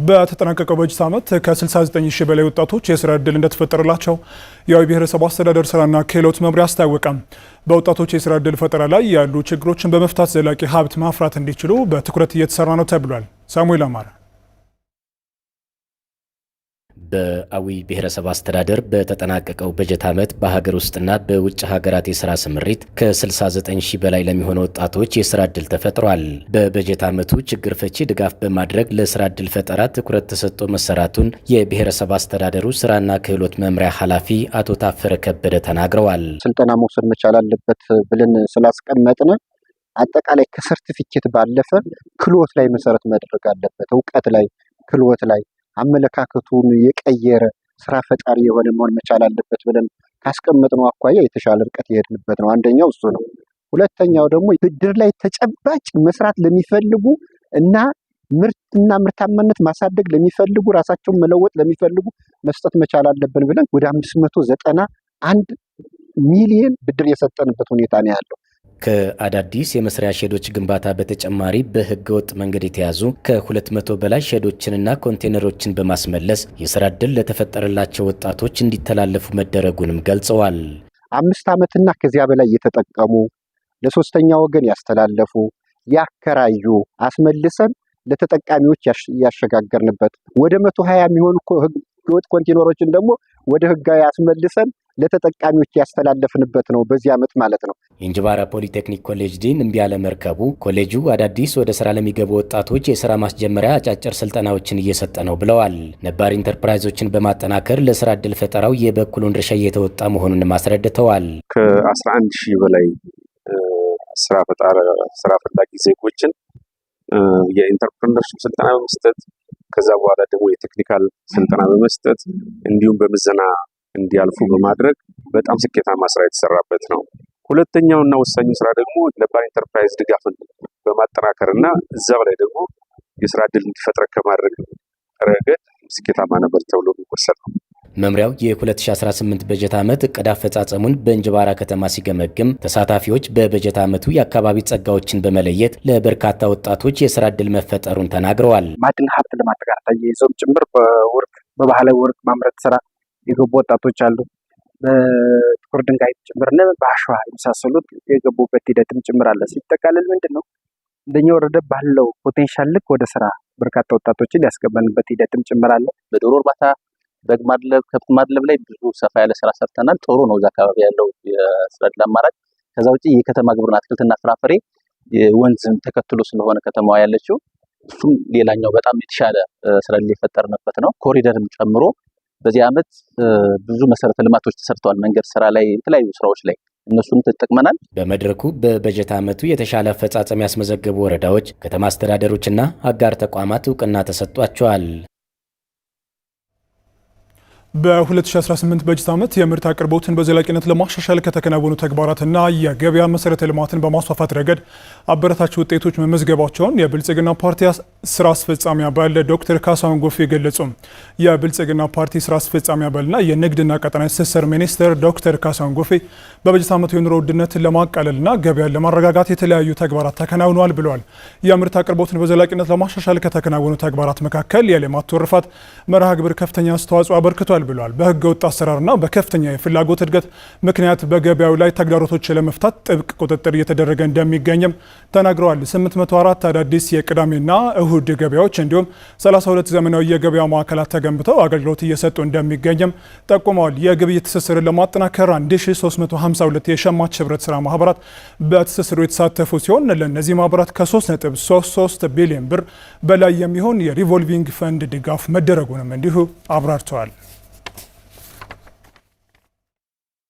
በተጠናቀቀው በጀት ዓመት ከ69 ሺህ በላይ ወጣቶች የስራ ዕድል እንደተፈጠረላቸው የአዊ ብሔረሰብ አስተዳደር ስራና ክህሎት መምሪያ አስታወቀ። በወጣቶች የስራ ዕድል ፈጠራ ላይ ያሉ ችግሮችን በመፍታት ዘላቂ ሀብት ማፍራት እንዲችሉ በትኩረት እየተሰራ ነው ተብሏል። ሳሙኤል አማረ በአዊ ብሔረሰብ አስተዳደር በተጠናቀቀው በጀት ዓመት በሀገር ውስጥና በውጭ ሀገራት የስራ ስምሪት ከ69 ሺህ በላይ ለሚሆኑ ወጣቶች የስራ ዕድል ተፈጥሯል። በበጀት ዓመቱ ችግር ፈቺ ድጋፍ በማድረግ ለስራ ዕድል ፈጠራ ትኩረት ተሰጥቶ መሰራቱን የብሔረሰብ አስተዳደሩ ስራና ክህሎት መምሪያ ኃላፊ አቶ ታፈረ ከበደ ተናግረዋል። ስልጠና መውሰድ መቻል አለበት ብለን ስላስቀመጥን አጠቃላይ ከሰርቲፊኬት ባለፈ ክህሎት ላይ መሰረት ማድረግ አለበት። እውቀት ላይ፣ ክህሎት ላይ አመለካከቱን የቀየረ ስራ ፈጣሪ የሆነ መሆን መቻል አለበት ብለን ካስቀመጥነው አኳያ የተሻለ ርቀት የሄድንበት ነው። አንደኛው እሱ ነው። ሁለተኛው ደግሞ ብድር ላይ ተጨባጭ መስራት ለሚፈልጉ እና ምርትና ምርታማነት ማሳደግ ለሚፈልጉ ራሳቸውን መለወጥ ለሚፈልጉ መስጠት መቻል አለብን ብለን ወደ 591 ሚሊዮን ብድር የሰጠንበት ሁኔታ ነው ያለው። ከአዳዲስ የመስሪያ ሼዶች ግንባታ በተጨማሪ በህገወጥ መንገድ የተያዙ ከ200 በላይ ሼዶችንና ኮንቴነሮችን በማስመለስ የስራ ዕድል ለተፈጠረላቸው ወጣቶች እንዲተላለፉ መደረጉንም ገልጸዋል። 5 ዓመትና ከዚያ በላይ የተጠቀሙ ለሶስተኛ ወገን ያስተላለፉ ያከራዩ አስመልሰን ለተጠቃሚዎች ያሸጋገርንበት ወደ 120 የሚሆኑ ህገወጥ ኮንቴነሮችን ደግሞ ወደ ህጋዊ አስመልሰን ለተጠቃሚዎች ያስተላለፍንበት ነው በዚህ ዓመት ማለት ነው። የእንጅባራ ፖሊቴክኒክ ኮሌጅ ዲን እምቢያለ መርከቡ ኮሌጁ አዳዲስ ወደ ስራ ለሚገቡ ወጣቶች የስራ ማስጀመሪያ አጫጭር ስልጠናዎችን እየሰጠ ነው ብለዋል። ነባር ኢንተርፕራይዞችን በማጠናከር ለስራ ዕድል ፈጠራው የበኩሉን ድርሻ እየተወጣ መሆኑን አስረድተዋል። ከ11 ሺህ በላይ ስራ ፈላጊ ዜጎችን የኢንተርፕረነርሺፕ ስልጠና በመስጠት ከዛ በኋላ ደግሞ የቴክኒካል ስልጠና በመስጠት እንዲሁም በምዘና እንዲያልፉ በማድረግ በጣም ስኬታማ ስራ የተሰራበት ነው። ሁለተኛውና ወሳኙ ስራ ደግሞ ነባር ኢንተርፕራይዝ ድጋፍን በማጠናከርና እዛው ላይ ደግሞ የስራ ዕድል እንዲፈጠር ከማድረግ ረገድ ስኬታማ ነበር ተብሎ የሚወሰድ ነው። መምሪያው የ2018 በጀት ዓመት እቅድ አፈጻጸሙን በእንጅባራ ከተማ ሲገመግም ተሳታፊዎች በበጀት ዓመቱ የአካባቢ ጸጋዎችን በመለየት ለበርካታ ወጣቶች የስራ ዕድል መፈጠሩን ተናግረዋል። ማዕድን ሀብት ልማት ጋር ተያይዞም ጭምር በባህላዊ ወርቅ ማምረት ስራ የገቡ ወጣቶች አሉ። በጥቁር ድንጋይ ጭምርና በአሸዋ የመሳሰሉት የገቡበት ሂደትም ጭምር አለ። ሲጠቃለል ምንድነው እንደኛ ወረደ ባለው ፖቴንሻል ልክ ወደ ስራ በርካታ ወጣቶችን ያስገባንበት ሂደትም ጭምር አለ። በዶሮ እርባታ፣ በግ ማድለብ፣ ከብት ማድለብ ላይ ብዙ ሰፋ ያለ ስራ ሰርተናል። ጥሩ ነው እዛ አካባቢ ያለው የስራ ዕድል አማራጭ። ከዛ ውጪ የከተማ ግብርና አትክልትና ፍራፍሬ ወንዝን ተከትሎ ስለሆነ ከተማዋ ያለችው እሱም ሌላኛው በጣም የተሻለ ስራ ዕድል የፈጠርንበት ነው። ኮሪደርም ጨምሮ በዚህ ዓመት ብዙ መሰረተ ልማቶች ተሰርተዋል። መንገድ ስራ ላይ የተለያዩ ስራዎች ላይ እነሱን ተጠቅመናል። በመድረኩ በበጀት ዓመቱ የተሻለ አፈጻጸም ያስመዘገቡ ወረዳዎች፣ ከተማ አስተዳደሮችና አጋር ተቋማት እውቅና ተሰጥቷቸዋል። በ2018 በጀት ዓመት የምርት አቅርቦትን በዘላቂነት ለማሻሻል ከተከናወኑ ተግባራትና የገበያ መሰረተ ልማትን በማስፋፋት ረገድ አበረታች ውጤቶች መመዝገባቸውን የብልጽግና ፓርቲ ስራ አስፈጻሚ አባል ዶክተር ካሳሁን ጎፌ ገለጹ። የብልጽግና ፓርቲ ስራ አስፈጻሚ አባልና የንግድና ቀጠናዊ ትስስር ሚኒስትር ዶክተር ካሳሁን ጎፌ በበጀት ዓመቱ የኑሮ ውድነትን ለማቃለልና ገበያን ለማረጋጋት የተለያዩ ተግባራት ተከናውነዋል ብለዋል። የምርት አቅርቦትን በዘላቂነት ለማሻሻል ከተከናወኑ ተግባራት መካከል የሌማት ትሩፋት መርሃ ግብር ከፍተኛ አስተዋጽኦ አበርክቷል ብለዋል። በህገ ወጥ አሰራርና በከፍተኛ የፍላጎት እድገት ምክንያት በገበያው ላይ ተግዳሮቶች ለመፍታት ጥብቅ ቁጥጥር እየተደረገ እንደሚገኝም ተናግረዋል። 804 አዳዲስ የቅዳሜና እሁድ ገበያዎች እንዲሁም 32 ዘመናዊ የገበያ ማዕከላት ተገንብተው አገልግሎት እየሰጡ እንደሚገኝም ጠቁመዋል። የግብይት ትስስርን ለማጠናከር 1352 የሸማች ህብረት ስራ ማህበራት በትስስሩ የተሳተፉ ሲሆን ለእነዚህ ማህበራት ከ3.33 ቢሊዮን ብር በላይ የሚሆን የሪቮልቪንግ ፈንድ ድጋፍ መደረጉንም እንዲሁ አብራርተዋል።